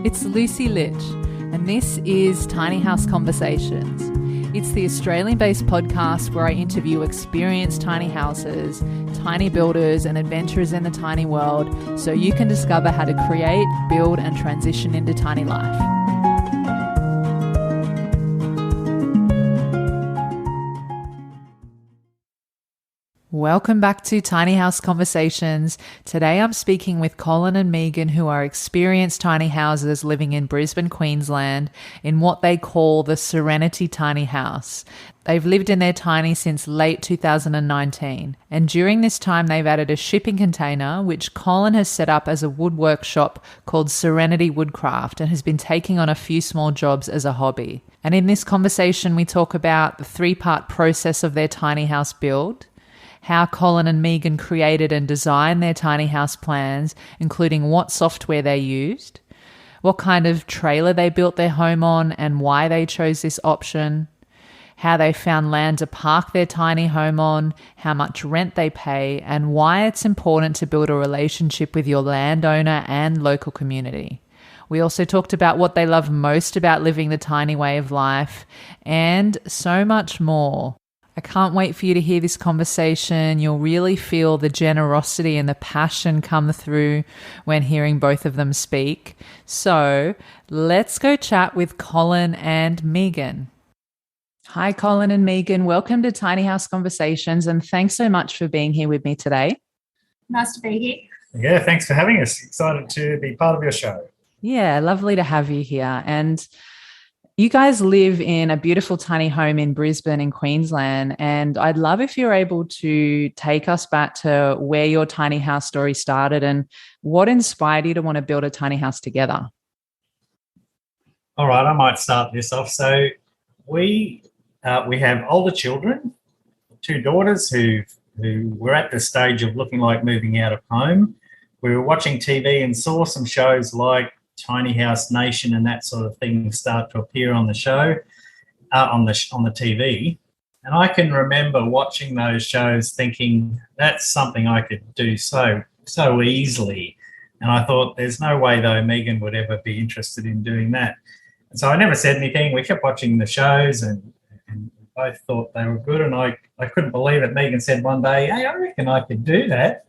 It's Lucy Litch, and this is Tiny House Conversations. It's the Australian-based podcast where I interview experienced tiny houses, tiny builders, and adventurers in the tiny world so you can discover how to create, build, and transition into tiny life. Welcome back to Tiny House Conversations. Today I'm speaking with Colin and Megan, who are experienced tiny houses living in Brisbane, Queensland, in what they call the Serenity Tiny House. They've lived in their tiny since late 2019, and during this time they've added a shipping container, which Colin has set up as a woodwork shop called Serenity Woodcraft and has been taking on a few small jobs as a hobby. And in this conversation we talk about the three-part process of their tiny house build, how Colin and Megan created and designed their tiny house plans, including what software they used, what kind of trailer they built their home on and why they chose this option, how they found land to park their tiny home on, how much rent they pay, and why it's important to build a relationship with your landowner and local community. We also talked about what they love most about living the tiny way of life and so much more. I can't wait for you to hear this conversation. You'll really feel the generosity and the passion come through when hearing both of them speak. So let's go chat with Colin and Megan. Hi, Colin and Megan. Welcome to Tiny House Conversations, and thanks so much for being here with me today. Nice to be here. Yeah, thanks for having us. Excited to be part of your show. Yeah, lovely to have you here. And you guys live in a beautiful tiny home in Brisbane in Queensland, and I'd love if you're able to take us back to where your tiny house story started and what inspired you to want to build a tiny house together. All right, I might start this off. So we have older children, two daughters who were at the stage of looking like moving out of home. We were watching TV and saw some shows like Tiny House Nation and that sort of thing start to appear on the show, on the TV. And I can remember watching those shows thinking that's something I could do so easily. And I thought there's no way though Megan would ever be interested in doing that. And so I never said anything. We kept watching the shows and both thought they were good. And I couldn't believe it. Megan said one day, "Hey, I reckon I could do that."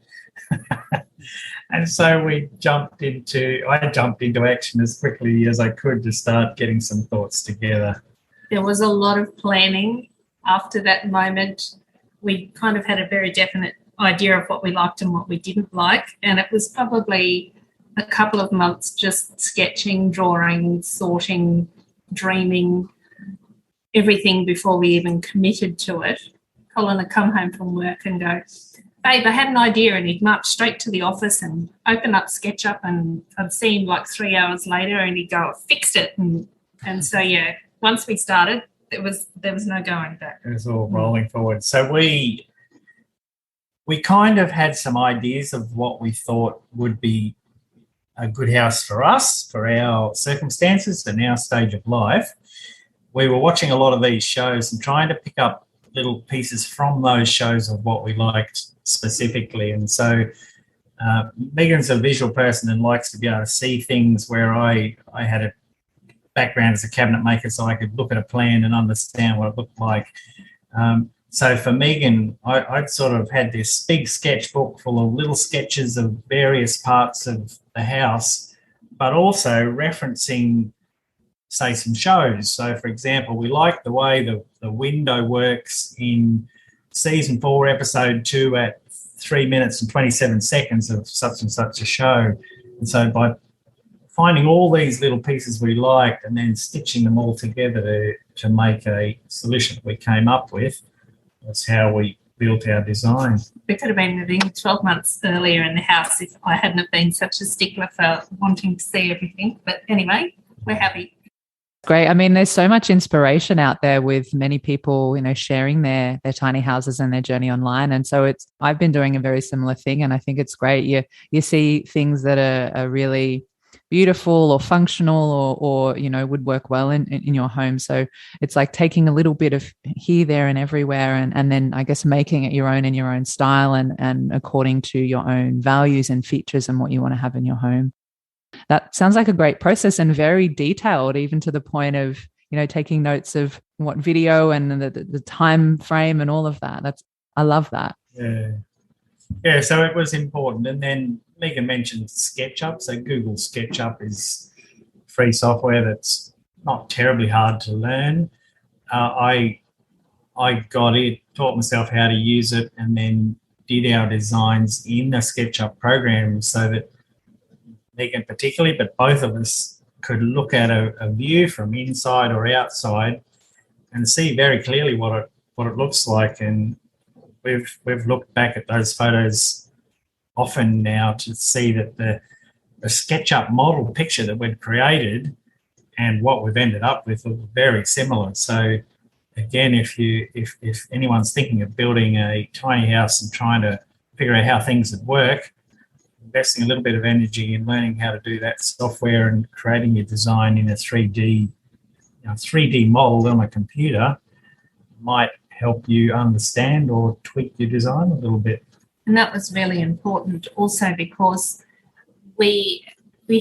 And so I jumped into action as quickly as I could to start getting some thoughts together. There was a lot of planning after that moment. We kind of had a very definite idea of what we liked and what we didn't like. And it was probably a couple of months just sketching, drawing, sorting, dreaming, everything before we even committed to it. Colin would come home from work and go, "Babe, I had an idea," and he'd march straight to the office and open up SketchUp, and I'd see him like 3 hours later and he'd go, "I fixed it." And so, yeah, once we started, there was no going back. It was all rolling forward. So we kind of had some ideas of what we thought would be a good house for us, for our circumstances and our stage of life. We were watching a lot of these shows and trying to pick up little pieces from those shows of what we liked specifically. And so Megan's a visual person and likes to be able to see things, where I had a background as a cabinet maker, so I could look at a plan and understand what it looked like. So for Megan, I'd sort of had this big sketchbook full of little sketches of various parts of the house, but also referencing, say, some shows. So, for example, we like the way the window works in season 4, episode 2 at 3 minutes and 27 seconds of such and such a show. And so by finding all these little pieces we liked and then stitching them all together to make a solution that we came up with, that's how we built our design. We could have been moving 12 months earlier in the house if I hadn't have been such a stickler for wanting to see everything. But anyway, we're happy. Great. I mean, there's so much inspiration out there with many people, sharing their tiny houses and their journey online. And so I've been doing a very similar thing, and I think it's great. You see things that are really beautiful or functional or would work well in your home. So it's like taking a little bit of here, there and everywhere and then I guess making it your own in your own style and according to your own values and features and what you want to have in your home. That sounds like a great process and very detailed, even to the point of, taking notes of what video and the time frame and all of that. I love that. Yeah, so it was important. And then Megan mentioned SketchUp. So Google SketchUp is free software that's not terribly hard to learn. I got it, taught myself how to use it, and then did our designs in the SketchUp program so that Megan particularly, but both of us could look at a view from inside or outside and see very clearly what it looks like. And we've looked back at those photos often now to see that the SketchUp model picture that we'd created and what we've ended up with are very similar. So again, if anyone's thinking of building a tiny house and trying to figure out how things would work, investing a little bit of energy in learning how to do that software and creating your design in a 3D model on a computer might help you understand or tweak your design a little bit. And that was really important also because we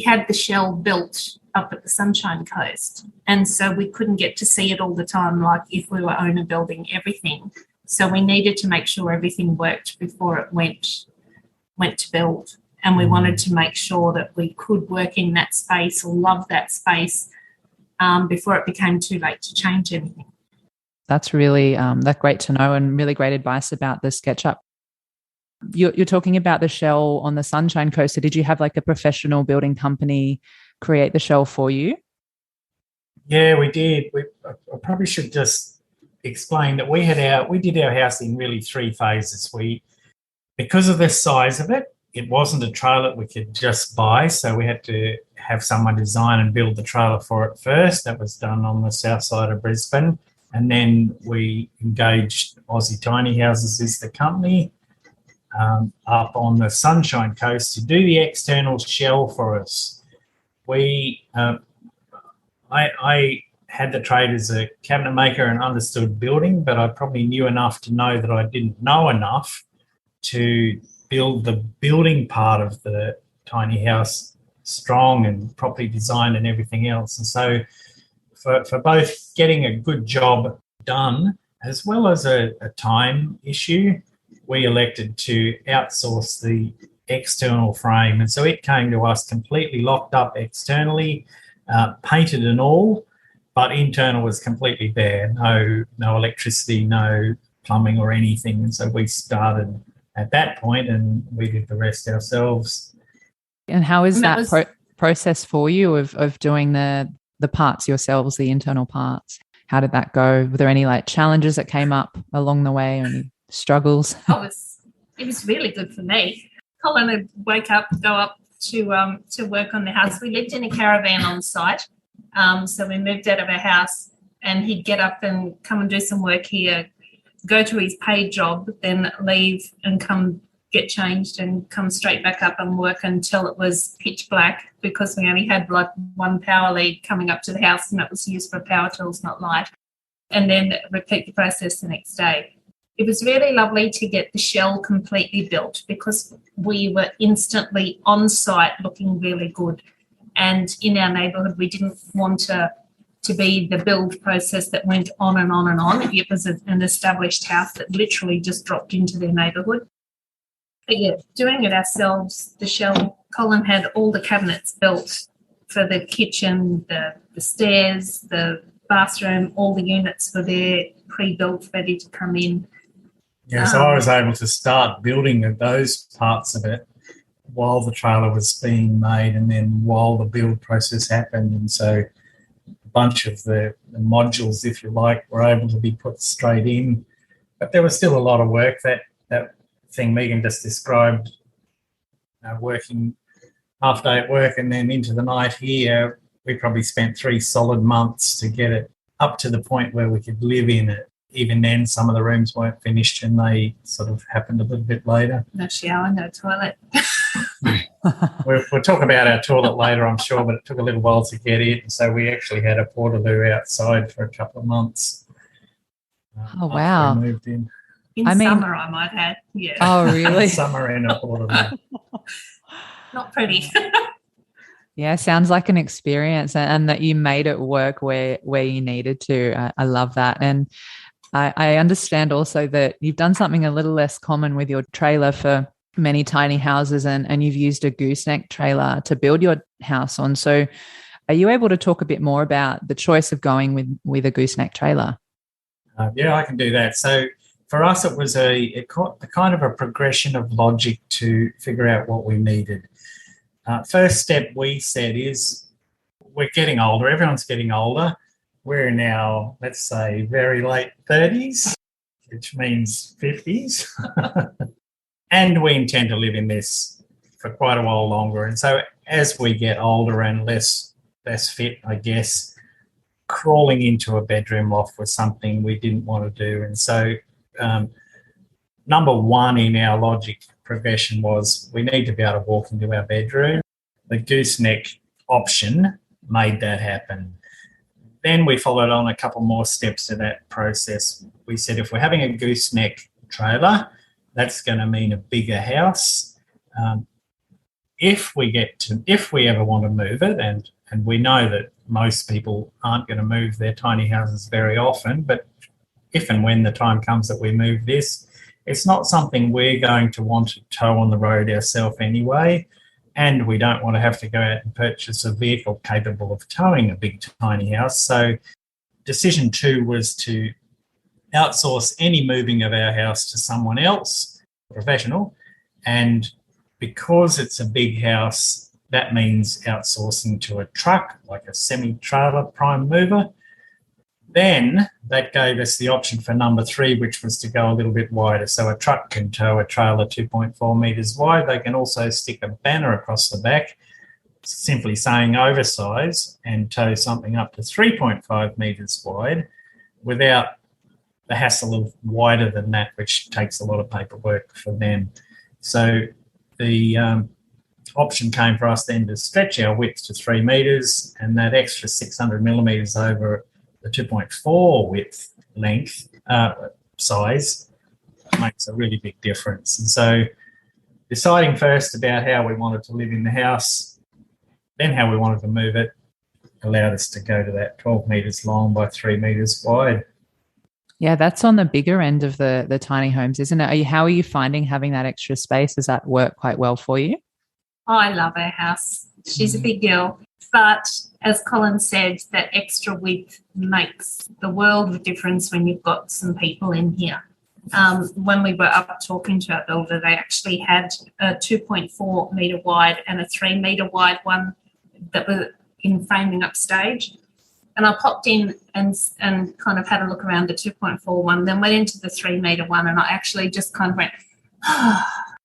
had the shell built up at the Sunshine Coast, and so we couldn't get to see it all the time like if we were owner building everything. So we needed to make sure everything worked before it went to build, and we wanted to make sure that we could work in that space or love that space before it became too late to change anything. That's really that's great to know, and really great advice about the SketchUp. You're talking about the shell on the Sunshine Coast. So did you have like a professional building company create the shell for you? Yeah, we did. I probably should just explain that we did our house in really 3 phases. Because of the size of it, it wasn't a trailer we could just buy, so we had to have someone design and build the trailer for it first. That was done on the south side of Brisbane. And then we engaged Aussie Tiny Houses as the company up on the Sunshine Coast to do the external shell for us. I had the trade as a cabinet maker and understood building, but I probably knew enough to know that I didn't know enough to build the building part of the tiny house strong and properly designed and everything else. And so for both getting a good job done as well as a time issue, we elected to outsource the external frame. And so it came to us completely locked up externally, painted and all, but internal was completely bare. No electricity, no plumbing or anything. And so we started at that point and we did the rest ourselves. And how is that process for you of doing the parts yourselves, the internal parts? How did that go? Were there any like challenges that came up along the way or any struggles? It was really good for me. Colin would wake up, go up to work on the house. We lived in a caravan on site. So we moved out of our house and he'd get up and come and do some work here, go to his paid job, then leave and come get changed and come straight back up and work until it was pitch black, because we only had like one power lead coming up to the house and it was used for power tools, not light, and then repeat the process the next day. It was really lovely to get the shell completely built because we were instantly on site looking really good. And in our neighbourhood, we didn't want to be the build process that went on and on and on. It was an established house that literally just dropped into their neighbourhood. But yeah, doing it ourselves, the shell, Colin had all the cabinets built for the kitchen, the stairs, the bathroom, all the units were there, pre-built, ready to come in. Yeah, so I was able to start building those parts of it while the trailer was being made and then while the build process happened. And so a bunch of the modules, if you like, were able to be put straight in. But there was still a lot of work. That thing Megan just described, working half day at work and then into the night here, we probably spent 3 solid months to get it up to the point where we could live in it. Even then, some of the rooms weren't finished and they sort of happened a little bit later. No shower, no toilet. We'll talk about our toilet later, I'm sure, but it took a little while to get it. So we actually had a portaloo outside for a couple of months. Oh, wow. We moved in. Summer, I might add. Yeah. Oh, really? Summer in a portaloo. Not pretty. Yeah, sounds like an experience, and that you made it work where you needed to. I love that. And I understand also that you've done something a little less common with your trailer for many tiny houses, and you've used a gooseneck trailer to build your house on. So are you able to talk a bit more about the choice of going with a gooseneck trailer? Yeah, I can do that. So for us, it was a kind of a progression of logic to figure out what we needed. First step we said is we're getting older. Everyone's getting older. We're now, let's say, very late 30s, which means 50s. And we intend to live in this for quite a while longer. And so as we get older and less fit, I guess, crawling into a bedroom loft was something we didn't want to do. And so number one in our logic progression was we need to be able to walk into our bedroom. The gooseneck option made that happen. Then we followed on a couple more steps to that process. We said if we're having a gooseneck trailer, that's going to mean a bigger house. If we ever want to move it, and we know that most people aren't going to move their tiny houses very often, but if and when the time comes that we move this, it's not something we're going to want to tow on the road ourselves anyway, and we don't want to have to go out and purchase a vehicle capable of towing a big tiny house. So decision 2 was to outsource any moving of our house to someone else, professional, and because it's a big house, that means outsourcing to a truck, like a semi-trailer prime mover. Then that gave us the option for number 3, which was to go a little bit wider. So a truck can tow a trailer 2.4 metres wide. They can also stick a banner across the back, simply saying oversize, and tow something up to 3.5 metres wide without the hassle of wider than that, which takes a lot of paperwork for them. So the option came for us then to stretch our width to 3 metres, and that extra 600 millimetres over the 2.4 width length size makes a really big difference. And so deciding first about how we wanted to live in the house, then how we wanted to move it, allowed us to go to that 12 metres long by 3 metres wide. Yeah, that's on the bigger end of the tiny homes, isn't it? How are you finding having that extra space? Does that work quite well for you? Oh, I love our house. She's a big girl. But as Colin said, that extra width makes the world of difference when you've got some people in here. When we were up talking to our builder, they actually had a 2.4 metre wide and a 3 metre wide one that were in framing upstage. And I popped in and kind of had a look around the 2.4 one, then went into the 3 metre one, and I actually just kind of went,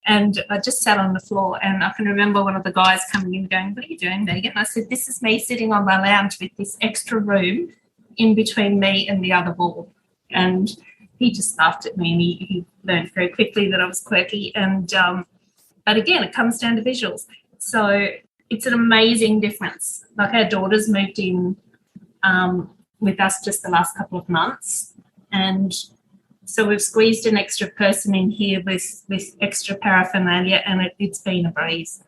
and I just sat on the floor. And I can remember one of the guys coming in going, "What are you doing, Megan?" And I said, "This is me sitting on my lounge with this extra room in between me and the other wall." And he just laughed at me, and he learned very quickly that I was quirky. And but again, it comes down to visuals. So it's an amazing difference. Like our daughter's moved in with us just the last couple of months, and so we've squeezed an extra person in here with extra paraphernalia, and it's been a breeze.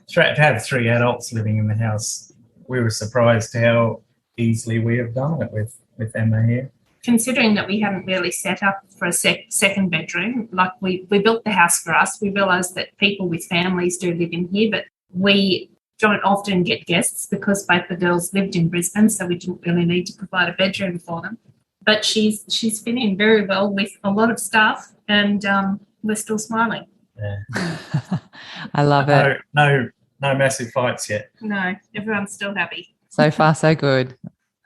To have 3 adults living in the house, we were surprised how easily we have done it with Emma here. Considering that we haven't really set up for a second bedroom, like we built the house for us, we realised that people with families do live in here, but we don't often get guests because both the girls lived in Brisbane, so we didn't really need to provide a bedroom for them. But she's fit in very well with a lot of staff, and we're still smiling. Yeah. I love it. No massive fights yet. No, everyone's still happy. So far, so good.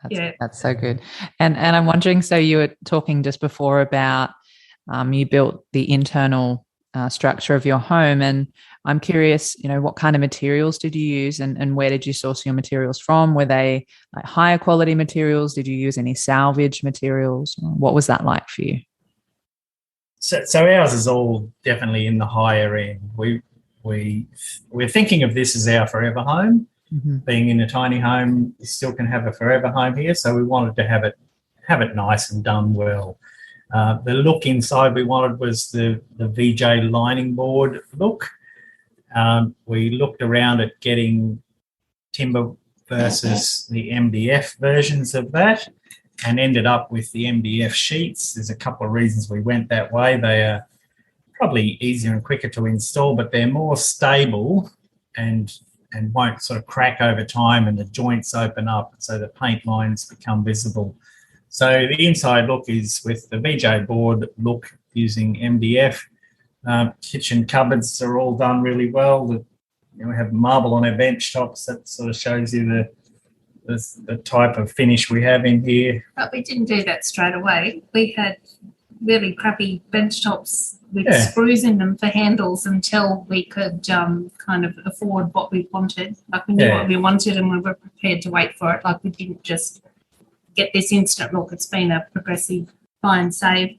That's so good. And I'm wondering, so you were talking just before about you built the internal structure of your home, and I'm curious, what kind of materials did you use, and where did you source your materials from? Were they like higher quality materials? Did you use any salvage materials? What was that like for you? So ours is all definitely in the higher end. We're thinking of this as our forever home. Mm-hmm. Being in a tiny home, you still can have a forever home here, so we wanted to have it nice and done well. The look inside we wanted was the VJ lining board look. We looked around at getting timber versus the MDF versions of that, and ended up with the MDF sheets. There's a couple of reasons we went that way. They are probably easier and quicker to install, but they're more stable and won't sort of crack over time, and the joints open up so the paint lines become visible. So the inside look is with the VJ board look using MDF. Kitchen cupboards are all done really well. We have marble on our bench tops. That sort of shows you the type of finish we have in here. But we didn't do that straight away. We had really crappy bench tops with screws in them for handles until we could kind of afford what we wanted. Like we knew what we wanted and we were prepared to wait for it. Like we didn't just get this instant look. It's been a progressive buy and save,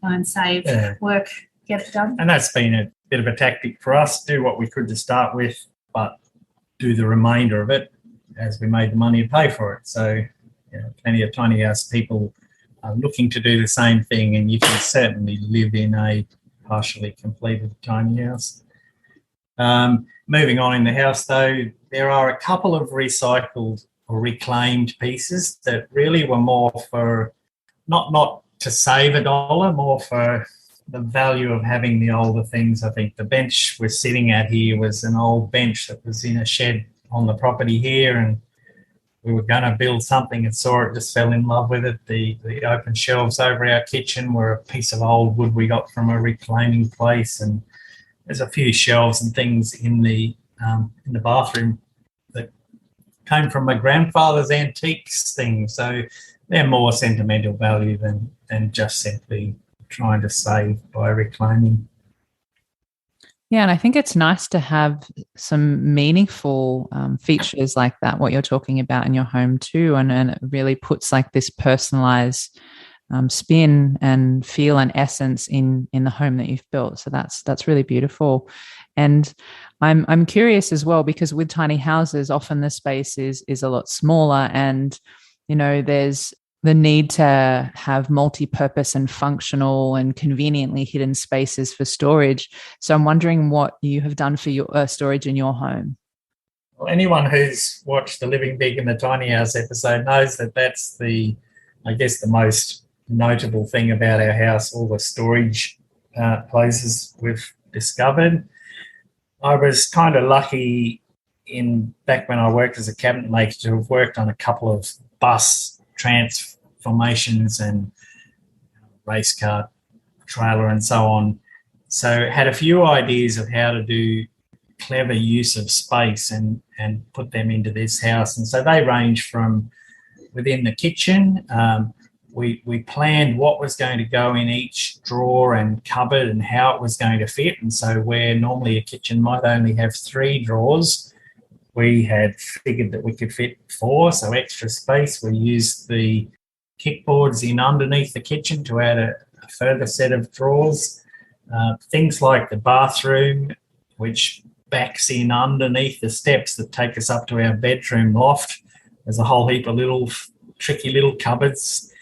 work, get it done. And that's been a bit of a tactic for us, do what we could to start with, but do the remainder of it as we made the money to pay for it. So plenty of tiny house people are looking to do the same thing, and you can certainly live in a partially completed tiny house. Moving on in the house, though, there are a couple of recycled or reclaimed pieces that really were more for not to save $1, more for the value of having the older things. I think the bench we're sitting at here was an old bench that was in a shed on the property here, and we were going to build something and saw it, just fell in love with it. The open shelves over our kitchen were a piece of old wood we got from a reclaiming place, and there's a few shelves and things in the bathroom that came from my grandfather's antiques thing. So they're more sentimental value than just simply trying to save by reclaiming. Yeah, and I think it's nice to have some meaningful features like that, what you're talking about in your home too, and it really puts like this personalized spin and feel and essence in the home that you've built. So that's really beautiful. And I'm curious as well, because with tiny houses, often the space is a lot smaller, and there's the need to have multi-purpose and functional and conveniently hidden spaces for storage. So I'm wondering what you have done for your storage in your home. Well, anyone who's watched the Living Big and the Tiny House episode knows that that's the most notable thing about our house, all the storage places we've discovered. I was kind of lucky back when I worked as a cabinet maker to have worked on a couple of bus transformations and race car trailer and so on. So had a few ideas of how to do clever use of space and put them into this house. And so they range from within the kitchen. We planned what was going to go in each drawer and cupboard and how it was going to fit. And so where normally a kitchen might only have 3 drawers, we had figured that we could fit 4, so extra space. We used the kickboards in underneath the kitchen to add a further set of drawers. Things like the bathroom, which backs in underneath the steps that take us up to our bedroom loft. There's a whole heap of little tricky little cupboards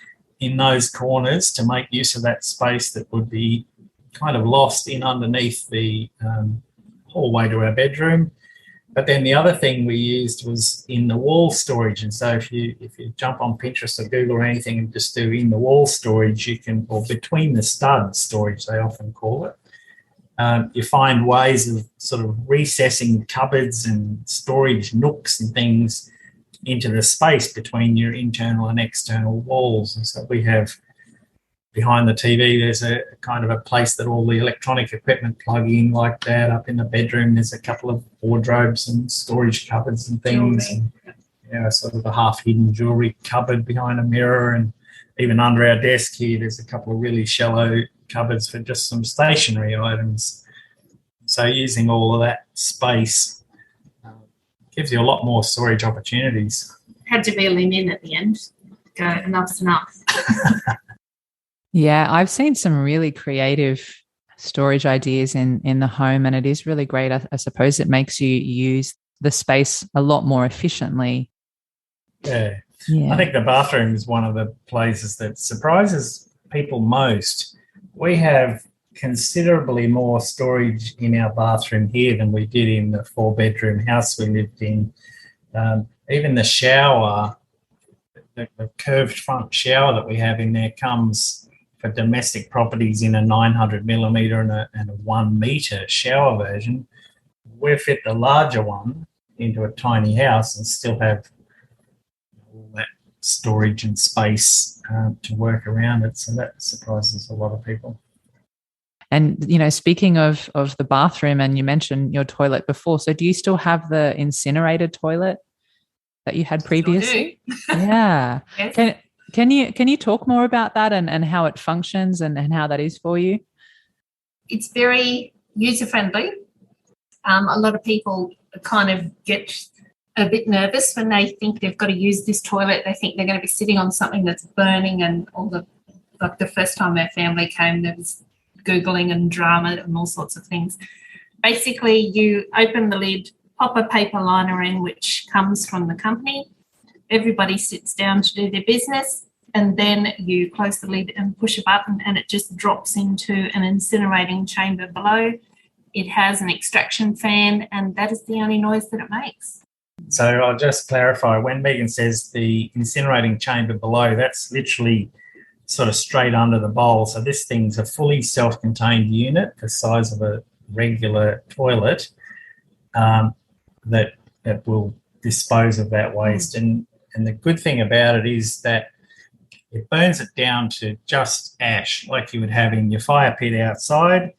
in those corners to make use of that space that would be kind of lost in underneath the hallway to our bedroom. But then the other thing we used was in the wall storage. And so if you jump on Pinterest or Google or anything and just do in the wall storage, you can, or between the studs storage, they often call it, you find ways of sort of recessing cupboards and storage nooks and things into the space between your internal and external walls. And so we have behind the TV, there's a kind of a place that all the electronic equipment plug in like that. Up in the bedroom, there's a couple of wardrobes and storage cupboards and things. And, sort of a half-hidden jewellery cupboard behind a mirror. And even under our desk here, there's a couple of really shallow cupboards for just some stationery items. So using all of that space gives you a lot more storage opportunities. Had to be a lean-in at the end. Go, enough's enough. Yeah, I've seen some really creative storage ideas in the home, and it is really great. I suppose it makes you use the space a lot more efficiently. Yeah. I think the bathroom is one of the places that surprises people most. We have considerably more storage in our bathroom here than we did in the 4-bedroom house we lived in. even the shower, the curved front shower that we have in there comes for domestic properties in a 900 millimetre and a 1 metre shower version. We fit the larger one into a tiny house and still have all that storage and space to work around it. So that surprises a lot of people. And, speaking of the bathroom, and you mentioned your toilet before, so do you still have the incinerated toilet that you had previously? Sure do. Yeah. Yes. Can you talk more about that and how it functions and how that is for you? It's very user-friendly. A lot of people kind of get a bit nervous when they think they've got to use this toilet. They think they're going to be sitting on something that's burning, and the first time our family came, there was Googling and drama and all sorts of things. Basically, you open the lid, pop a paper liner in, which comes from the company. Everybody sits down to do their business, and then you close the lid and push a button, and it just drops into an incinerating chamber below. It has an extraction fan, and that is the only noise that it makes. So I'll just clarify, when Megan says the incinerating chamber below, that's literally sort of straight under the bowl. So this thing's a fully self-contained unit the size of a regular toilet that will dispose of that waste. And the good thing about it is that it burns it down to just ash, like you would have in your fire pit outside.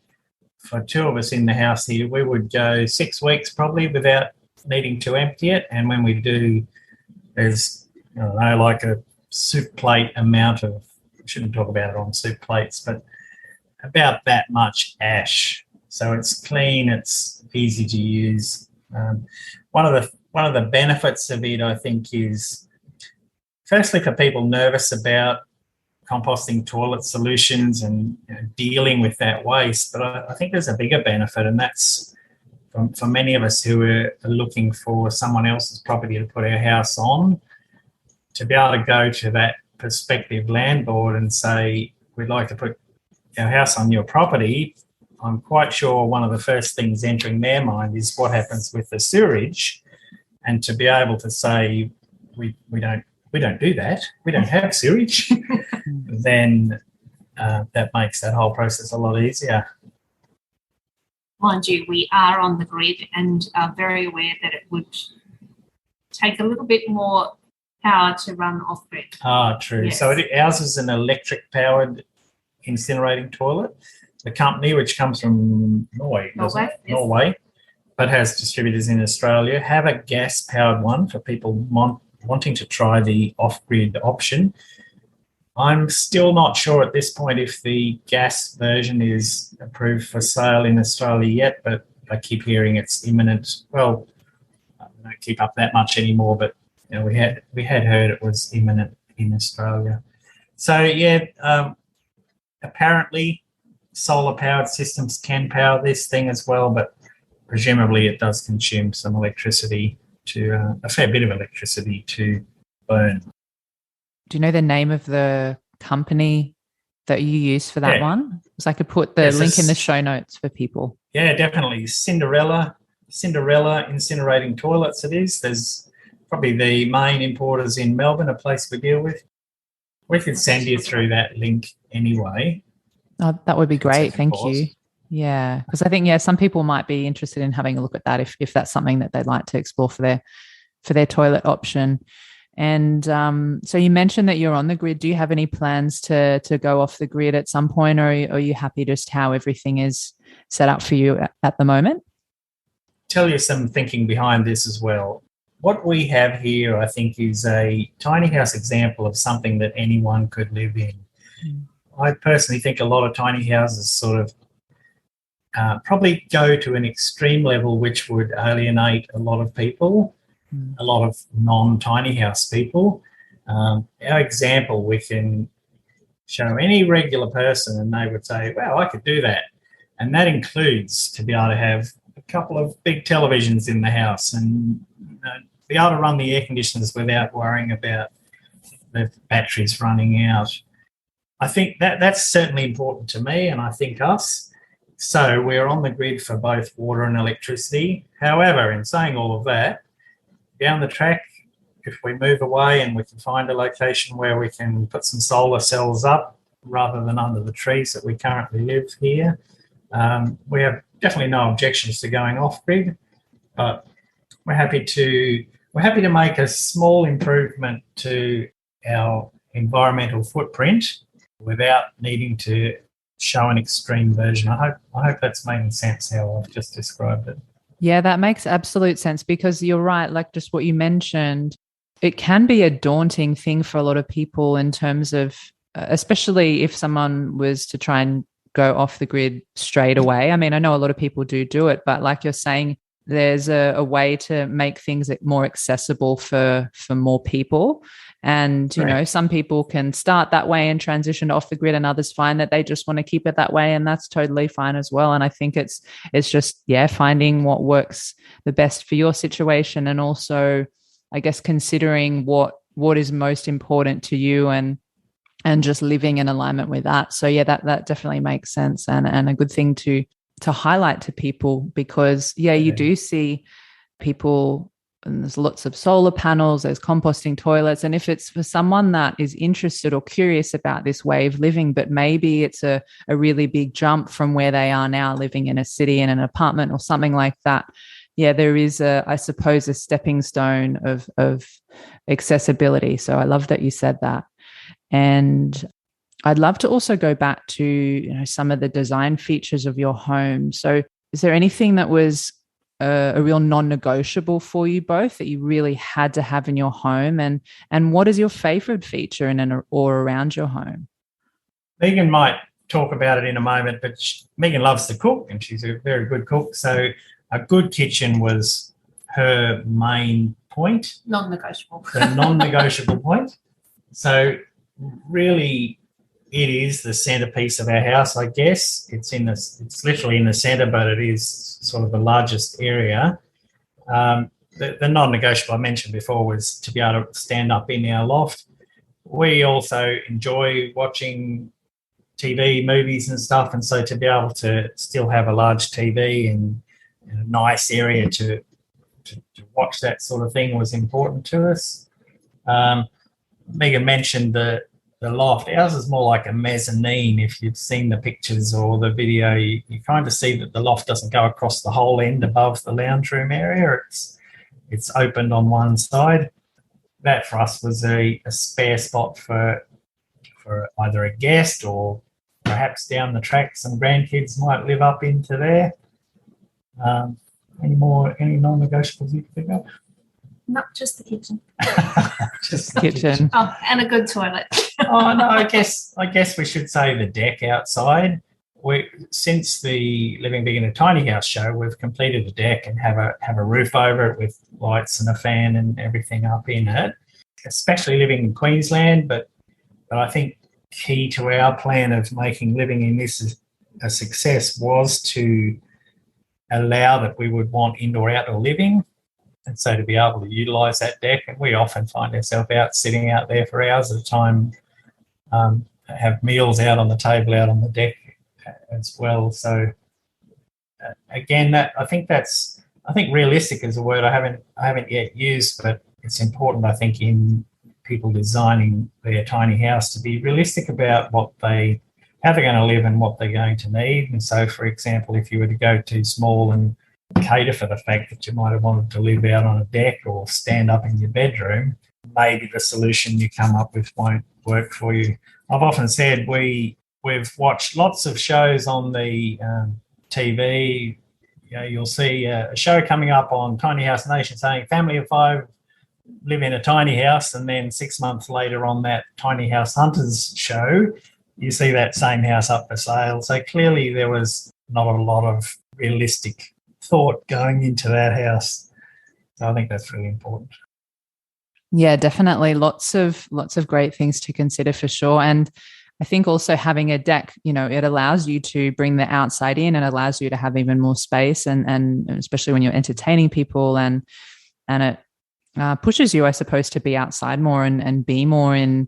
For two of us in the house here, we would go 6 weeks probably without needing to empty it. And when we do, there's, like a soup plate amount of, shouldn't talk about it on soup plates, but about that much ash. So it's clean, it's easy to use. One of the benefits of it, I think, is firstly for people nervous about composting toilet solutions and dealing with that waste. But I think there's a bigger benefit, and that's for many of us who are looking for someone else's property to put our house on, to be able to go to that prospective landlord and say, we'd like to put our house on your property. I'm quite sure one of the first things entering their mind is what happens with the sewage, and to be able to say we don't do that, we don't have sewage, then that makes that whole process a lot easier. Mind you, we are on the grid and are very aware that it would take a little bit more power to run off-grid. True. Yes. So ours is an electric-powered incinerating toilet. The company, which comes from Norway, but has distributors in Australia, have a gas-powered one for people wanting to try the off-grid option. I'm still not sure at this point if the gas version is approved for sale in Australia yet, but I keep hearing it's imminent. Well, I don't keep up that much anymore, but we had heard it was imminent in Australia. So apparently solar-powered systems can power this thing as well, but presumably it does consume some electricity, a fair bit of electricity to burn. Do you know the name of the company that you use for that one? Because I could put the link in the show notes for people. Yeah, definitely. Cinderella Incinerating Toilets it is. There's probably the main importers in Melbourne, a place we deal with. We could send you through that link anyway. Oh, that would be great. Thank you. Yeah, because I think, some people might be interested in having a look at that if that's something that they'd like to explore for their toilet option. And so you mentioned that you're on the grid. Do you have any plans to go off the grid at some point, or are you happy just how everything is set up for you at the moment? Tell you some thinking behind this as well. What we have here, I think, is a tiny house example of something that anyone could live in. I personally think a lot of tiny houses sort of probably go to an extreme level which would alienate a lot of people, a lot of non-tiny house people. Our example, we can show any regular person and they would say, wow, I could do that. And that includes to be able to have a couple of big televisions in the house and be able to run the air conditioners without worrying about the batteries running out. I think that's certainly important to me, and I think us. So we're on the grid for both water and electricity. However, in saying all of that, down the track, if we move away and we can find a location where we can put some solar cells up rather than under the trees that we currently live here, we have definitely no objections to going off grid, but we're happy to make a small improvement to our environmental footprint without needing to show an extreme version. I hope that's making sense how I've just described it. Yeah, that makes absolute sense, because you're right, like just what you mentioned, it can be a daunting thing for a lot of people in terms of, especially if someone was to try and go off the grid straight away. I mean, I know a lot of people do it, but like you're saying, there's a way to make things more accessible for more people. And, you know, some people can start that way and transition off the grid, and others find that they just want to keep it that way, and that's totally fine as well. And I think it's just, finding what works the best for your situation, and also, I guess, considering what is most important to you, and just living in alignment with that. So that definitely makes sense, and a good thing to highlight to people, because you do see people, and there's lots of solar panels, there's composting toilets, and if it's for someone that is interested or curious about this way of living, but maybe it's a really big jump from where they are now, living in a city in an apartment or something like that, there is I suppose a stepping stone of accessibility. So I love that you said that. And I'd love to also go back to, you know, some of the design features of your home. So is there anything that was a real non-negotiable for you both that you really had to have in your home? And what is your favorite feature in or around your home? Megan might talk about it in a moment, but Megan loves to cook, and she's a very good cook. So a good kitchen was her main point. Non-negotiable. The non-negotiable point. So really, it is the centerpiece of our house, I guess. It's literally in the center, but it is sort of the largest area. The non-negotiable I mentioned before was to be able to stand up in our loft. We also enjoy watching TV, movies and stuff, and so to be able to still have a large TV and a nice area to watch that sort of thing was important to us. Megan mentioned the loft. Ours is more like a mezzanine. If you've seen the pictures or the video, you kind of see that the loft doesn't go across the whole end above the lounge room area. It's opened on one side. That for us was a spare spot for either a guest, or perhaps down the track some grandkids might live up into there. Any non-negotiables you can think of? Not just the kitchen. Just the kitchen. Oh, and a good toilet. Oh no, I guess we should say the deck outside. Since the Living Big in a Tiny House show, we've completed the deck and have a roof over it with lights and a fan and everything up in it. Especially living in Queensland, but I think key to our plan of making living in this a success was to allow that we would want indoor-outdoor living. And so to be able to utilise that deck, and we often find ourselves sitting out there for hours at a time, have meals out on the table, out on the deck as well. So again, I think realistic is a word I haven't yet used, but it's important, I think, in people designing their tiny house to be realistic about how they're going to live and what they're going to need. And so, for example, if you were to go too small and cater for the fact that you might have wanted to live out on a deck or stand up in your bedroom, maybe the solution you come up with won't work for you. I've often said we've watched lots of shows on the TV. You know, you'll see a show coming up on Tiny House Nation saying family of 5 live in a tiny house, and then 6 months later on that Tiny House Hunters show, you see that same house up for sale. So clearly there was not a lot of realistic thought going into that house. So I think that's really important. Yeah, definitely. Lots of great things to consider for sure. And I think also having a deck, you know, it allows you to bring the outside in, and allows you to have even more space, and especially when you're entertaining people, and it pushes you, I suppose, to be outside more and be more in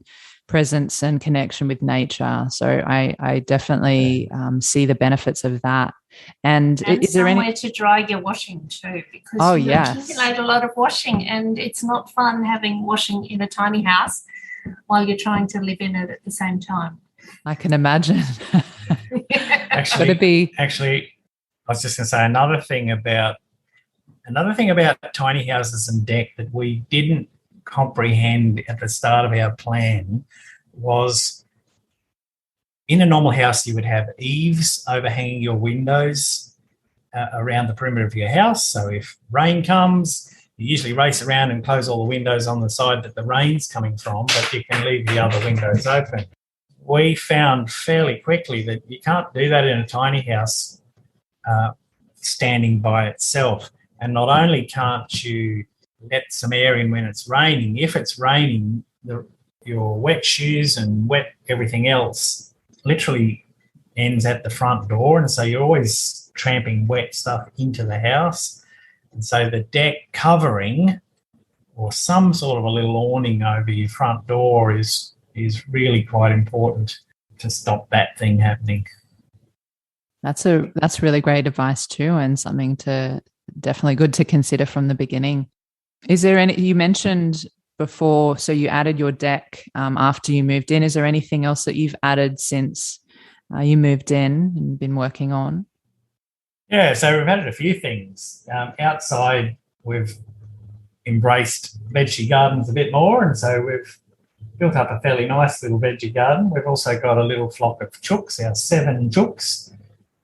presence and connection with nature. So I definitely see the benefits of that. And is there somewhere to dry your washing too, because you accumulate a lot of washing, and it's not fun having washing in a tiny house while you're trying to live in it at the same time. I can imagine. Actually, I was just going to say another thing about tiny houses and deck that we didn't comprehend at the start of our plan was, in a normal house you would have eaves overhanging your windows around the perimeter of your house. So if rain comes, you usually race around and close all the windows on the side that the rain's coming from, but you can leave the other windows open. We found fairly quickly that you can't do that in a tiny house standing by itself. And not only can't you let some air in when it's raining, if it's raining, your wet shoes and wet everything else literally ends at the front door. And so you're always tramping wet stuff into the house. And so the deck covering or some sort of a little awning over your front door is really quite important to stop that thing happening. That's really great advice too, and something to definitely good to consider from the beginning. Is there any, you mentioned before, so you added your deck after you moved in. Is there anything else that you've added since you moved in and been working on? Yeah, so we've added a few things. Outside, we've embraced veggie gardens a bit more, and so we've built up a fairly nice little veggie garden. We've also got a little flock of chooks, our 7 chooks,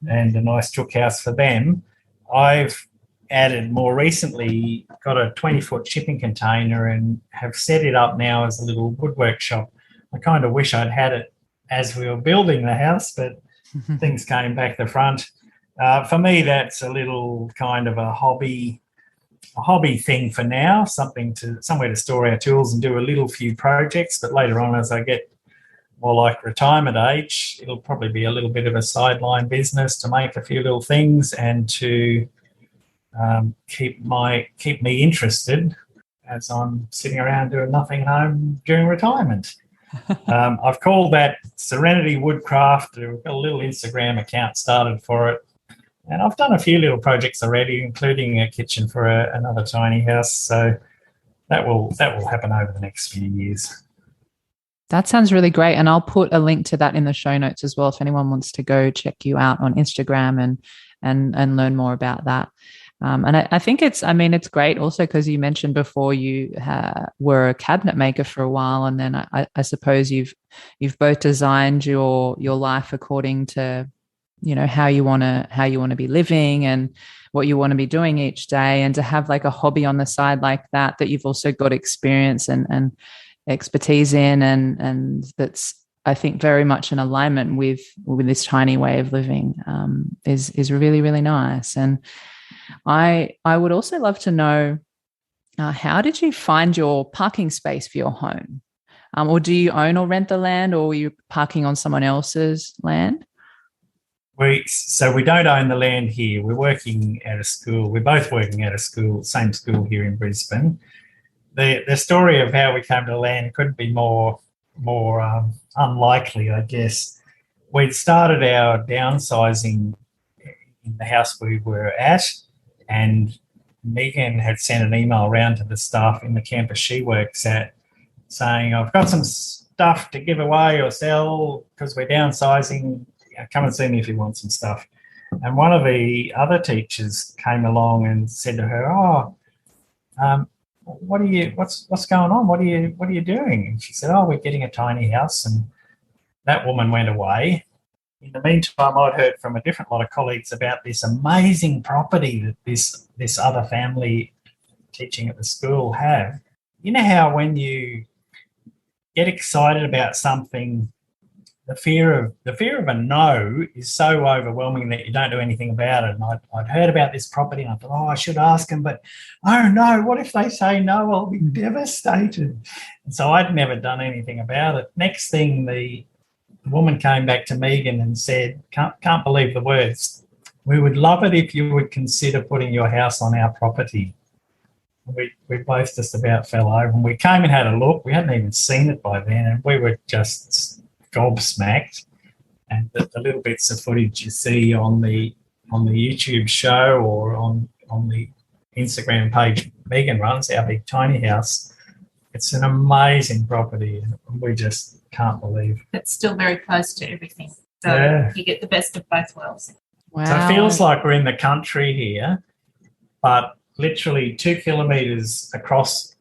and a nice chook house for them. I've added more recently, got a 20-foot shipping container and have set it up now as a little woodwork shop. I kind of wish I'd had it as we were building the house, but things came back the front. For me, that's a little kind of a hobby thing for now, somewhere to store our tools and do a little few projects. But later on, as I get more like retirement age, it'll probably be a little bit of a sideline business to make a few little things and to keep me interested as I'm sitting around doing nothing at home during retirement. I've called that Serenity Woodcraft. We've got a little Instagram account started for it. And I've done a few little projects already, including a kitchen for another tiny house. So that will happen over the next few years. That sounds really great. And I'll put a link to that in the show notes as well if anyone wants to go check you out on Instagram and learn more about that. And I think it's great also because you mentioned before you were a cabinet maker for a while, and then I suppose you've both designed your life according to, how you want to be living and what you want to be doing each day, and to have like a hobby on the side like that you've also got experience and expertise in, and that's, I think, very much in alignment with this tiny way of living is really, really nice. And I would also love to know, how did you find your parking space for your home? Or do you own or rent the land, or are you parking on someone else's land? We don't own the land here. We're working at a school. We're both working at a school, same school here in Brisbane. The story of how we came to the land couldn't be more unlikely, I guess. We'd started our downsizing in the house we were at, and Megan had sent an email around to the staff in the campus she works at saying, I've got some stuff to give away or sell because we're downsizing. Come and see me if you want some stuff. And one of the other teachers came along and said to her, what's going on? What are you doing? And she said, we're getting a tiny house. And that woman went away. In the meantime, I'd heard from a different lot of colleagues about this amazing property that this other family teaching at the school have. You know how when you get excited about something, the fear of a no is so overwhelming that you don't do anything about it. And I'd heard about this property and I thought, I should ask them, but oh no, what if they say no? I'll be devastated. And so I'd never done anything about it. Next thing, the woman came back to Megan and said, can't believe the words, we would love it if you would consider putting your house on our property. We both just about fell over, and we came and had a look. We hadn't even seen it by then, and we were just gobsmacked. And the little bits of footage you see on the YouTube show or on the Instagram page Megan runs, Our Big Tiny House, it's an amazing property, and we just can't believe it's still very close to everything. So you get the best of both worlds. Wow. So it feels like we're in the country here, but literally 2 kilometres across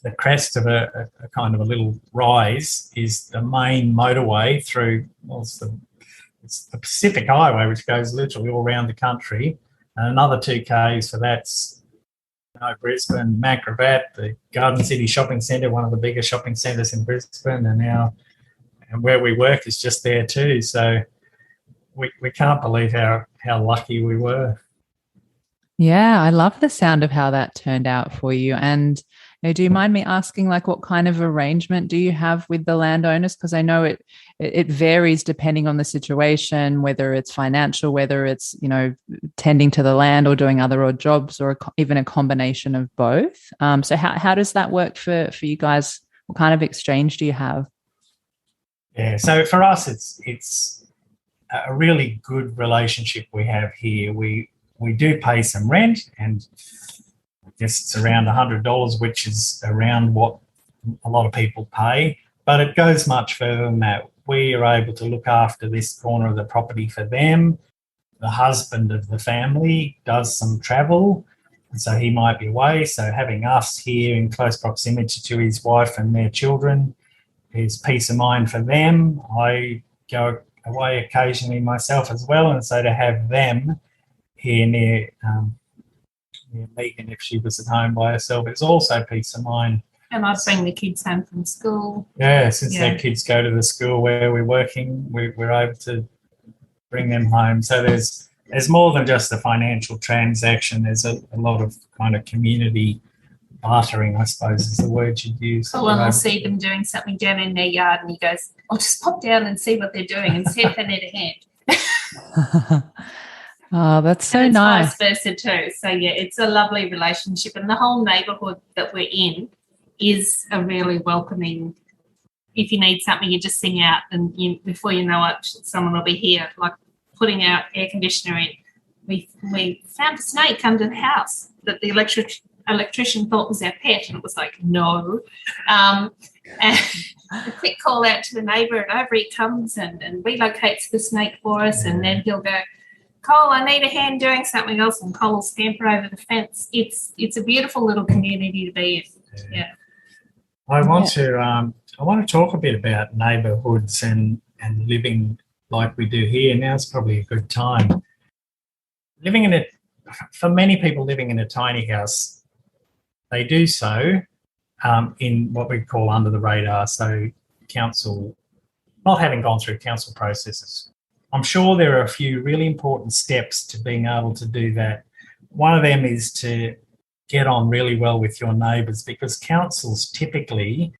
the crest of a kind of a little rise is the main motorway through, well, it's the Pacific Highway, which goes literally all around the country, and another 2 k's for that's Brisbane, Macrobat, the Garden City Shopping Centre, one of the biggest shopping centres in Brisbane, and where we work is just there too. So we can't believe how lucky we were. Yeah, I love the sound of how that turned out for you. And do you mind me asking, like, what kind of arrangement do you have with the landowners? Because I know it varies depending on the situation, whether it's financial, whether it's, tending to the land or doing other odd jobs, or even a combination of both. So how does that work for you guys? What kind of exchange do you have? Yeah, so for us, it's a really good relationship we have here. We do pay some rent, and I guess it's around $100, which is around what a lot of people pay, but it goes much further than that. We are able to look after this corner of the property for them. The husband of the family does some travel, and so he might be away. So having us here in close proximity to his wife and their children is peace of mind for them. I go away occasionally myself as well, and so to have them here near Megan, if she was at home by herself, it's also peace of mind. And I bring the kids home from school. Yeah, since their kids go to the school where we're working, we're able to bring them home. So there's more than just a financial transaction. There's a lot of kind of community bartering, I suppose, is the word you'd use. Colin will see them doing something down in their yard, and he goes, "I'll just pop down and see what they're doing and see if they need a hand." Oh, that's so and it's nice. Vice versa too. So yeah, it's a lovely relationship, and the whole neighbourhood that we're in is a really welcoming. If you need something, you just sing out, and before you know it, someone will be here. Like putting our air conditioner in, we found a snake under the house that the electrician thought was our pet, and it was like no. And a quick call out to the neighbour, and over he comes and relocates the snake for us, and then he'll go, "Cole, I need a hand doing something else," and Cole will scamper over the fence. It's a beautiful little community to be in. Yeah. I want to talk a bit about neighbourhoods and living like we do here. Now's probably a good time. For many people living in a tiny house, they do so in what we call under the radar. So council, not having gone through council processes. I'm sure there are a few really important steps to being able to do that. One of them is to get on really well with your neighbours, because councils typically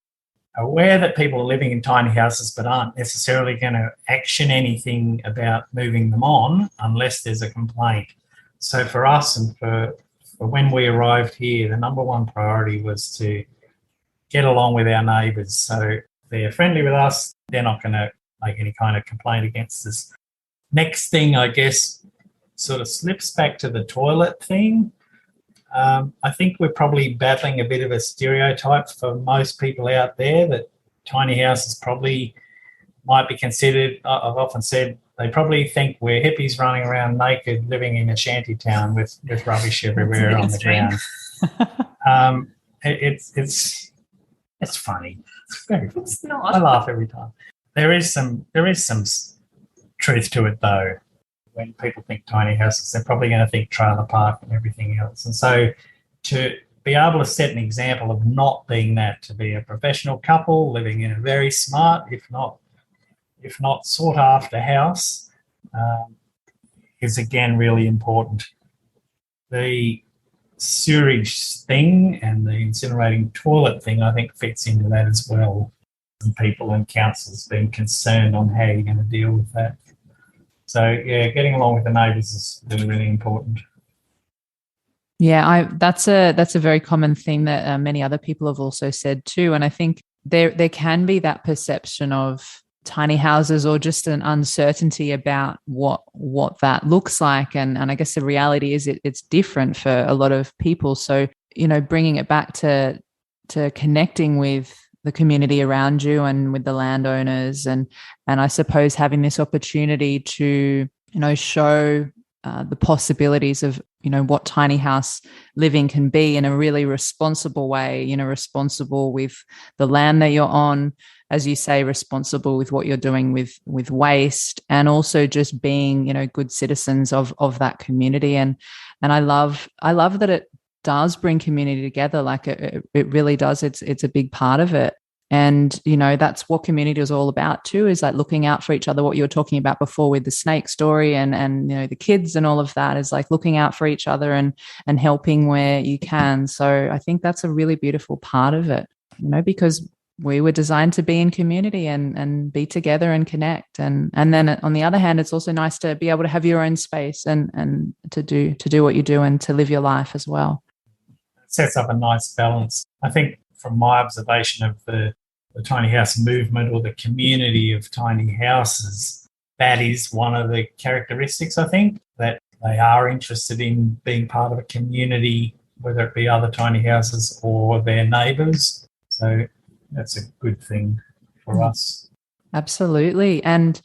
are aware that people are living in tiny houses but aren't necessarily going to action anything about moving them on unless there's a complaint. So for us and for when we arrived here, the number one priority was to get along with our neighbours. So they're friendly with us, they're not going to make any kind of complaint against us. Next thing, I guess, sort of slips back to the toilet thing. I think we're probably battling a bit of a stereotype for most people out there that tiny houses probably might be considered, I've often said, they probably think we're hippies running around naked living in a shanty town with rubbish everywhere on the ground. It's funny. It's very funny. It's not. I laugh every time. There is some truth to it, though. When people think tiny houses, they're probably going to think trailer park and everything else. And so to be able to set an example of not being that, to be a professional couple living in a very smart, if not sought after house, is again really important. The sewerage thing and the incinerating toilet thing, I think, fits into that as well. And people and councils being concerned on how you're going to deal with that. So, yeah, getting along with the neighbours is really, really important. Yeah, that's a very common thing that many other people have also said too. And I think there can be that perception of tiny houses or just an uncertainty about what that looks like. And I guess the reality is it's different for a lot of people. So, bringing it back to connecting with the community around you and with the landowners, and I suppose having this opportunity to, show the possibilities of, what tiny house living can be in a really responsible way, responsible with the land that you're on, as you say, responsible with what you're doing with waste, and also just being, good citizens of that community. And I love that it does bring community together. Like it really does. It's a big part of it. And, that's what community is all about too, is like looking out for each other. What you were talking about before with the snake story and the kids and all of that is like looking out for each other and helping where you can. So I think that's a really beautiful part of it, because we were designed to be in community and be together and connect. And then on the other hand, it's also nice to be able to have your own space and to do what you do and to live your life as well. It sets up a nice balance. I think from my observation of the tiny house movement or the community of tiny houses, that is one of the characteristics, I think, that they are interested in being part of a community, whether it be other tiny houses or their neighbours. So that's a good thing for us. Absolutely. And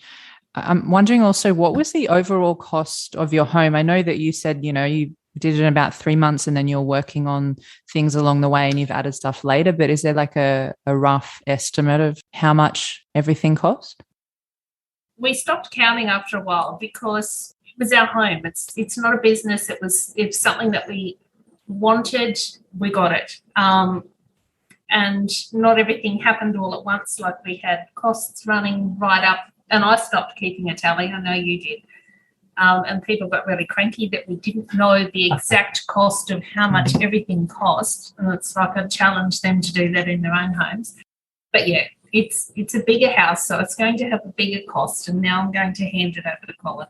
I'm wondering also, what was the overall cost of your home? I know that you said, you did it in about 3 months and then you're working on things along the way and you've added stuff later, but is there like a rough estimate of how much everything cost? We stopped counting after a while because it was our home. It's not a business. It's something that we wanted. We got it. And not everything happened all at once. Like we had costs running right up, and I stopped keeping a tally. I know you did. And people got really cranky that we didn't know the exact cost of how much everything cost. And it's like I challenged them to do that in their own homes. But yeah, it's a bigger house, so it's going to have a bigger cost. And now I'm going to hand it over to Colin.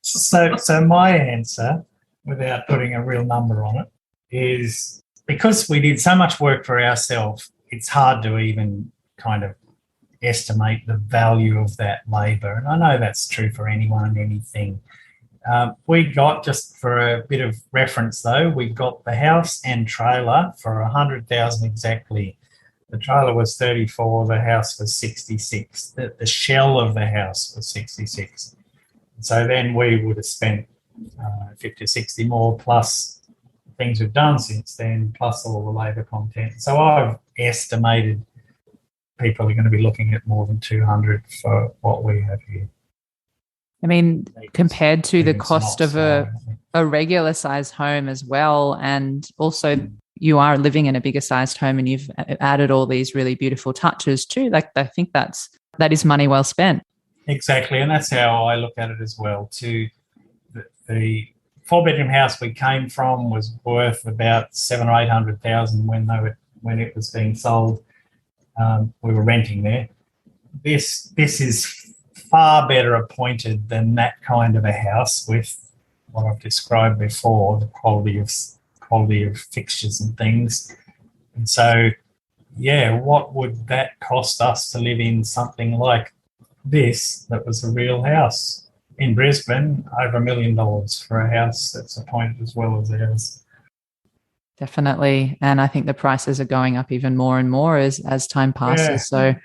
So my answer, without putting a real number on it, is because we did so much work for ourselves, it's hard to even kind of estimate the value of that labour. And I know that's true for anyone and anything. We got, just for a bit of reference though, we got the house and trailer for $100,000 exactly. The trailer was 34, the house was 66. The shell of the house was 66. So then we would have spent 50 or 60 more plus things we've done since then, plus all the labour content. So I've estimated people are going to be looking at more than 200 for what we have here. I mean, compared to the cost of a regular sized home as well, and also you are living in a bigger sized home and you've added all these really beautiful touches too. Like I think that is money well spent. Exactly, and that's how I look at it as well. To the 4-bedroom house we came from was worth about $700,000 or $800,000 when it was being sold. We were renting there. This is far better appointed than that kind of a house with what I've described before, the quality of fixtures and things. And so, yeah, what would that cost us to live in something like this that was a real house? In Brisbane, over $1 million for a house that's appointed as well as ours. Definitely. And I think the prices are going up even more and more as time passes. Yeah. So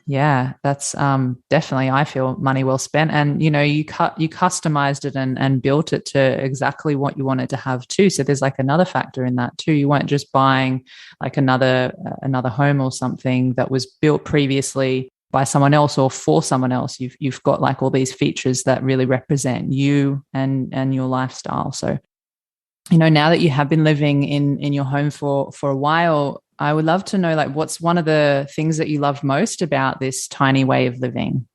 yeah, that's definitely, I feel, money well spent. And, you customized it and built it to exactly what you wanted to have too. So there's like another factor in that too. You weren't just buying like another home or something that was built previously by someone else or for someone else. You've got like all these features that really represent you and your lifestyle. So now that you have been living in your home for a while, I would love to know, like, what's one of the things that you love most about this tiny way of living?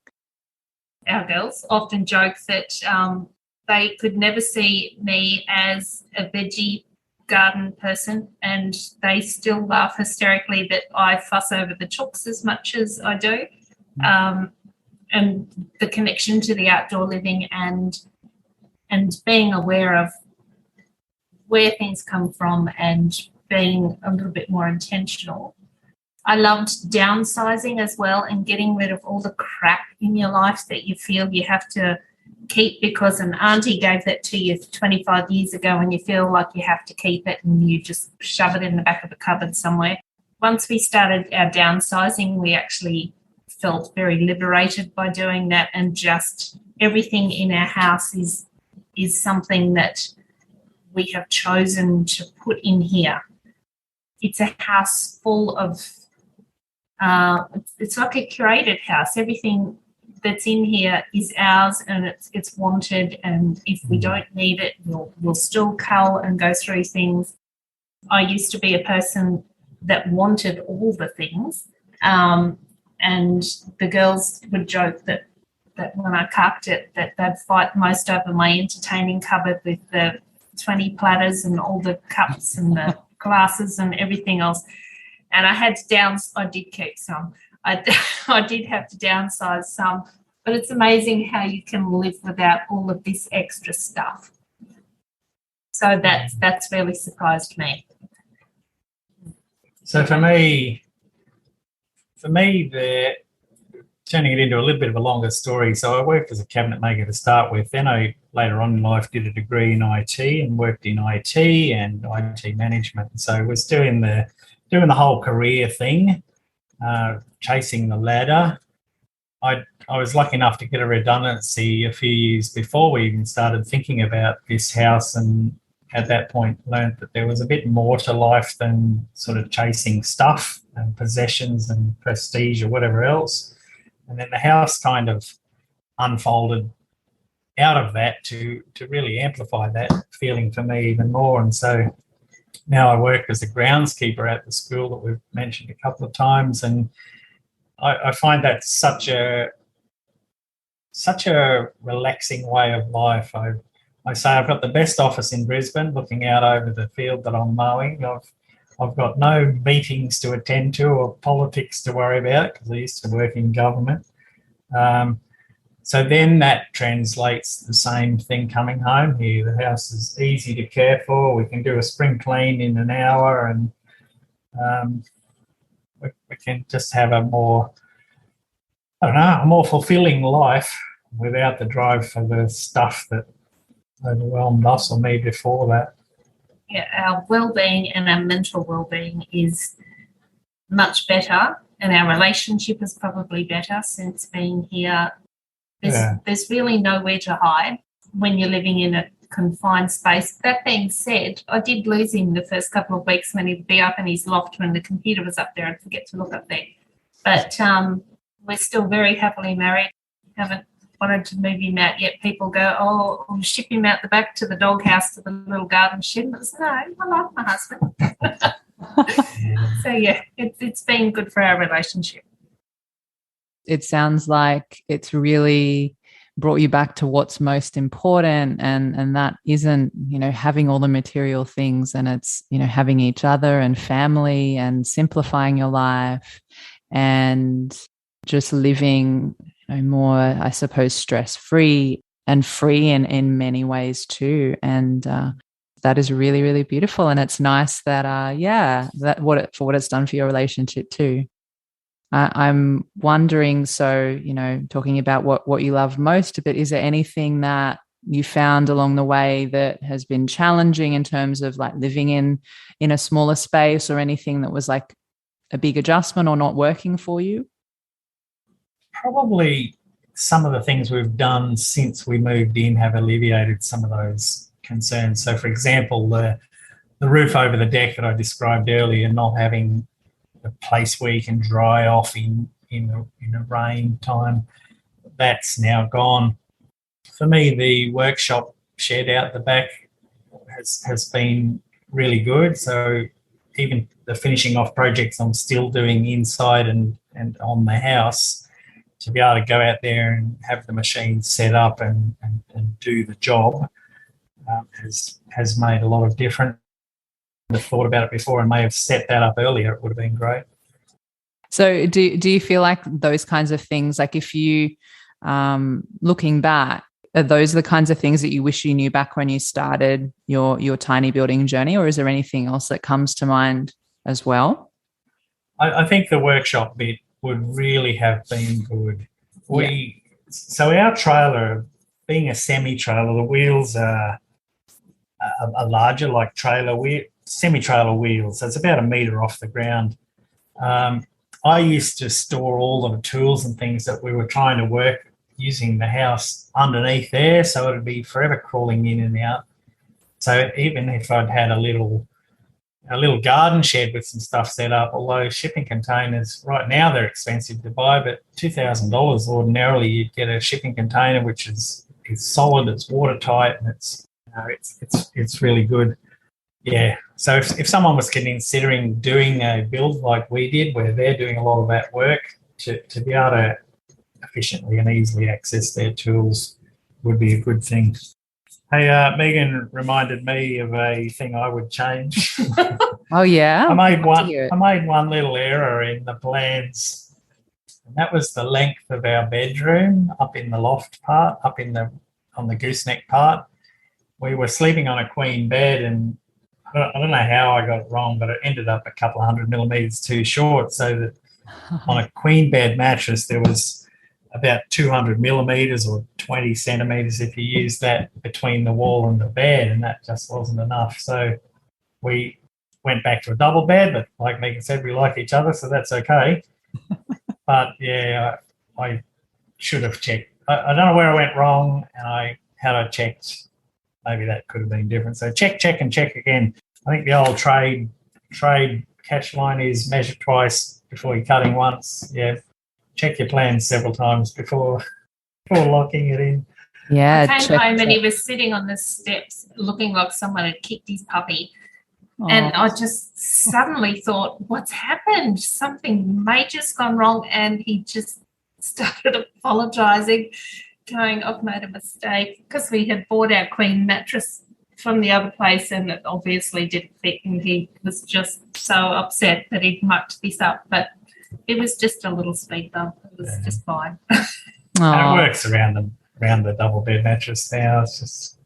Our girls often joke that they could never see me as a veggie garden person, and they still laugh hysterically that I fuss over the chooks as much as I do. And the connection to the outdoor living and being aware of where things come from and being a little bit more intentional. I loved downsizing as well and getting rid of all the crap in your life that you feel you have to keep because an auntie gave that to you 25 years ago and you feel like you have to keep it and you just shove it in the back of a cupboard somewhere. Once we started our downsizing, we actually felt very liberated by doing that, and just everything in our house is something that we have chosen to put in here. It's a house full of, it's like a curated house. Everything that's in here is ours and it's wanted, and if we don't need it, we'll still cull and go through things. I used to be a person that wanted all the things, and the girls would joke that when I carped it, that they'd fight most over my entertaining cupboard with the 20 platters and all the cups and the glasses and everything else. And I had to I did keep some. I did have to downsize some, but it's amazing how you can live without all of this extra stuff. So that's really surprised me. So for me, turning it into a little bit of a longer story. So I worked as a cabinet maker to start with. Then I later on in life did a degree in IT and worked in IT and IT management. So I was doing the whole career thing, chasing the ladder. I was lucky enough to get a redundancy a few years before we even started thinking about this house, and at that point learned that there was a bit more to life than sort of chasing stuff and possessions and prestige or whatever else. And then the house kind of unfolded out of that to really amplify that feeling for me even more. And so now I work as a groundskeeper at the school that we've mentioned a couple of times, and I find that such a relaxing way of life. I say I've got the best office in Brisbane, looking out over the field that I'm mowing. I've got no meetings to attend to or politics to worry about because I used to work in government. So then that translates the same thing coming home here. The house is easy to care for. We can do a spring clean in an hour, and we can just have a more fulfilling life without the drive for the stuff that overwhelmed us or me before that. Yeah, our well-being and our mental well-being is much better, and our relationship is probably better since being here. There's really nowhere to hide when you're living in a confined space. That being said, I did lose him the first couple of weeks when he'd be up in his loft when the computer was up there. I'd forget to look up there. But we're still very happily married. Haven't wanted to move him out yet. People go, oh, I'll ship him out the back to the doghouse, to the little garden shed. But no, I love my husband. So, yeah, it's been good for our relationship. It sounds like it's really brought you back to what's most important, and that isn't, having all the material things, and it's, having each other and family and simplifying your life and just living more, I suppose, stress-free and free in many ways too. And that is really, really beautiful. And it's nice that, for what it's done for your relationship too. I'm wondering, so, talking about what you love most, but is there anything that you found along the way that has been challenging in terms of like living in a smaller space, or anything that was like a big adjustment or not working for you? Probably some of the things we've done since we moved in have alleviated some of those concerns. So, for example, the roof over the deck that I described earlier, not having a place where you can dry off in a rain time, that's now gone. For me, the workshop shed out the back has been really good. So even the finishing off projects I'm still doing inside and on the house, to be able to go out there and have the machine set up and do the job has made a lot of difference. I've thought about it before and may have set that up earlier. It would have been great. So do you feel like those kinds of things, like if you, looking back, are those the kinds of things that you wish you knew back when you started your tiny building journey, or is there anything else that comes to mind as well? I think the workshop bit would really have been good. So our trailer, being a semi-trailer, the wheels are larger, like semi-trailer wheels. So it's about 1 metre off the ground. I used to store all of the tools and things that we were trying to work using the house underneath there, so it would be forever crawling in and out. So even if I'd had a little garden shed with some stuff set up, although shipping containers right now they're expensive to buy, but $2,000 ordinarily you'd get a shipping container which is solid, it's watertight, and it's really good. Yeah. So if someone was considering doing a build like we did, where they're doing a lot of that work, to be able to efficiently and easily access their tools would be a good thing. Hey, Megan reminded me of a thing I would change. Oh yeah, I made one little error in the plans, and that was the length of our bedroom up in the loft part, on the gooseneck part. We were sleeping on a queen bed, and I don't know how I got it wrong, but it ended up a couple of 100 millimetres too short, so that on a queen bed mattress there was about 200 millimetres or 20 centimetres if you use that between the wall and the bed, and that just wasn't enough. So we went back to a double bed, but like Megan said, we like each other, so that's okay. But yeah, I should have checked. I don't know where I went wrong, and had I checked, maybe that could have been different. So check and check again. I think the old trade catch line is measure twice before you're cutting once. Yeah. Check your plans several times before locking it in. Yeah. I came home and he was sitting on the steps looking like someone had kicked his puppy. Oh. And I just suddenly thought, what's happened? Something major's gone wrong. And he just started apologising, going, I've made a mistake, because we had bought our queen mattress from the other place and it obviously didn't fit, and he was just so upset that he'd mucked this up. But it was just a little speed bump. It was just fine. And it works around the double bed mattress now. It's just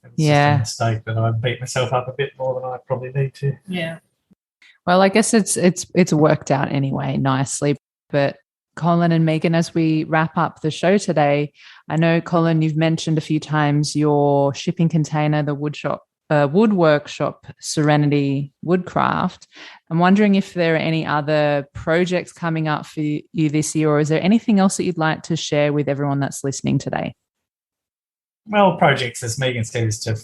a mistake that I beat myself up a bit more than I probably need to. Yeah. Well, I guess it's worked out anyway nicely. But Colin and Megan, as we wrap up the show today, I know, Colin, you've mentioned a few times your shipping container, the woodwork shop, Serenity Woodcraft. I'm wondering if there are any other projects coming up for you this year, or is there anything else that you'd like to share with everyone that's listening today? Well, projects, as Megan said, is to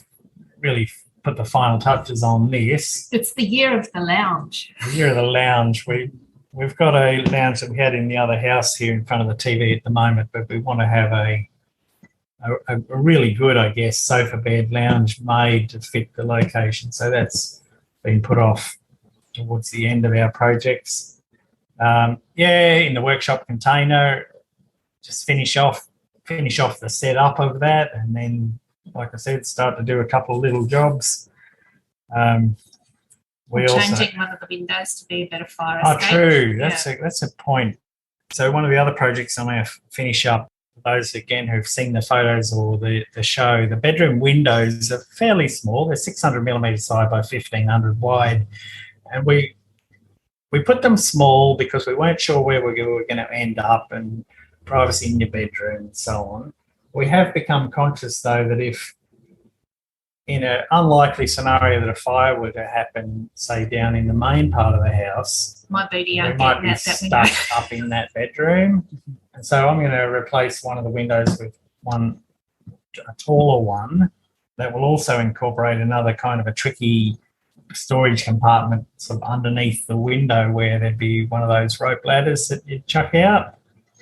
really put the final touches on this. It's the year of the lounge. The year of the lounge. We've got a lounge that we had in the other house here in front of the TV at the moment, but we want to have a really good, I guess, sofa bed lounge made to fit the location. So that's been put off towards the end of our projects. In the workshop container, just finish off the setup of that, and then, like I said, start to do a couple of little jobs. We're changing one of the windows to be a better fire escape. Oh, true. That's a point. So one of the other projects I'm going to finish up, those, again, who've seen the photos or the show, the bedroom windows are fairly small. They're 600 millimetres high by 1,500 wide. And we put them small because we weren't sure where we were going to end up, and privacy in your bedroom and so on. We have become conscious, though, that if in an unlikely scenario that a fire were to happen, say, down in the main part of the house, we might be stuck up in that bedroom. And so I'm going to replace one of the windows with a taller one that will also incorporate another kind of a tricky storage compartment sort of underneath the window, where there'd be one of those rope ladders that you'd chuck out.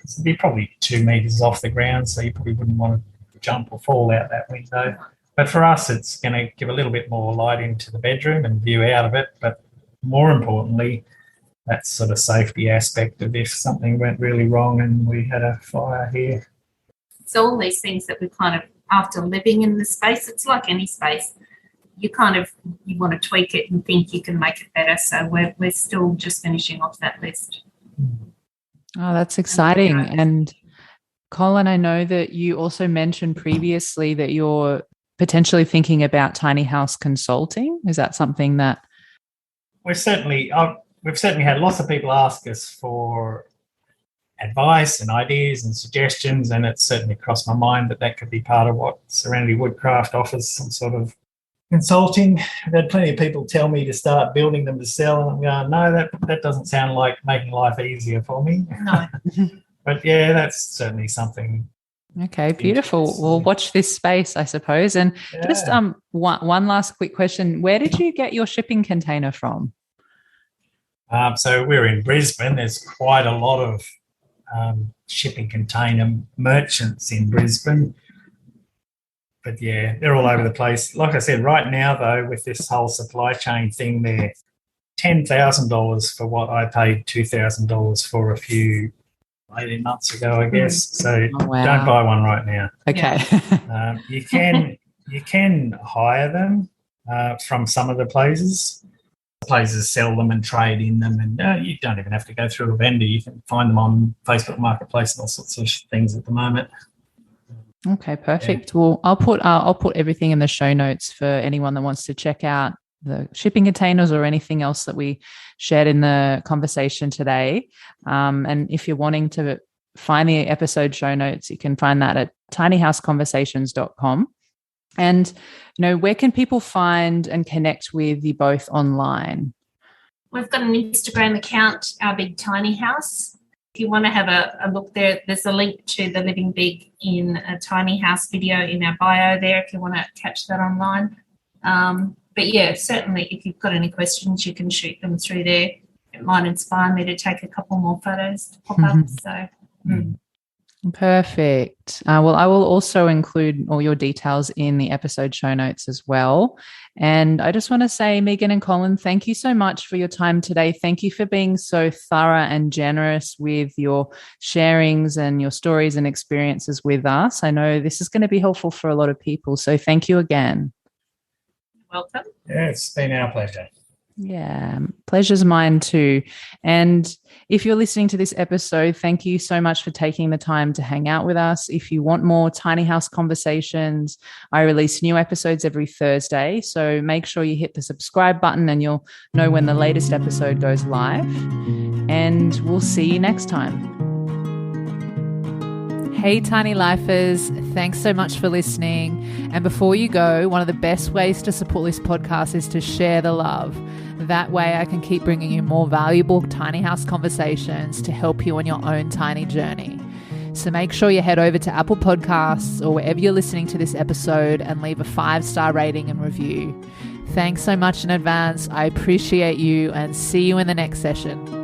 It'd be probably 2 metres off the ground, so you probably wouldn't want to jump or fall out that window. But for us, it's going to give a little bit more light into the bedroom and view out of it. But more importantly, that sort of safety aspect of if something went really wrong and we had a fire here. So all these things that we kind of, after living in the space, it's like any space, you want to tweak it and think you can make it better. So we're still just finishing off that list. Oh, that's exciting. And Colin, I know that you also mentioned previously that you're potentially thinking about tiny house consulting. Is that something that We've certainly had lots of people ask us for advice and ideas and suggestions, and it's certainly crossed my mind that could be part of what Serenity Woodcraft offers, some sort of consulting. I've had plenty of people tell me to start building them to sell, and I'm going, no, that doesn't sound like making life easier for me. No. But yeah, that's certainly something. Okay, beautiful. We'll watch this space, I suppose. And just one last quick question. Where did you get your shipping container from? So we're in Brisbane. There's quite a lot of shipping container merchants in Brisbane. But yeah, they're all over the place. Like I said, right now, though, with this whole supply chain thing, they're $10,000 for what I paid $2,000 for a few 18 months ago, I guess. So Don't buy one right now. Okay. You can hire them from some of the places. Places sell them and trade in them, and you don't even have to go through a vendor. You can find them on Facebook Marketplace and all sorts of things at the moment. Okay, perfect. Yeah. Well, I'll put everything in the show notes for anyone that wants to check out the shipping containers or anything else that we shared in the conversation today. And if you're wanting to find the episode show notes, you can find that at tinyhouseconversations.com. And, where can people find and connect with you both online? We've got an Instagram account, Our Big Tiny House. If you want to have a look there, there's a link to the Living Big in a Tiny House video in our bio there if you want to catch that online. But yeah, certainly if you've got any questions, you can shoot them through there. It might inspire me to take a couple more photos to pop up. So, Perfect. Well, I will also include all your details in the episode show notes as well. And I just want to say, Megan and Colin, thank you so much for your time today. Thank you for being so thorough and generous with your sharings and your stories and experiences with us. I know this is going to be helpful for a lot of people. So thank you again. Welcome. Yeah, it's been our pleasure. Yeah, pleasure's mine too. And if you're listening to this episode, thank you so much for taking the time to hang out with us. If you want more Tiny House conversations, I release new episodes every Thursday. So make sure you hit the subscribe button and you'll know when the latest episode goes live. And we'll see you next time. Hey, Tiny Lifers, thanks so much for listening. And before you go, one of the best ways to support this podcast is to share the love. That way I can keep bringing you more valuable tiny house conversations to help you on your own tiny journey. So make sure you head over to Apple Podcasts or wherever you're listening to this episode and leave a 5-star rating and review. Thanks so much in advance. I appreciate you and see you in the next session.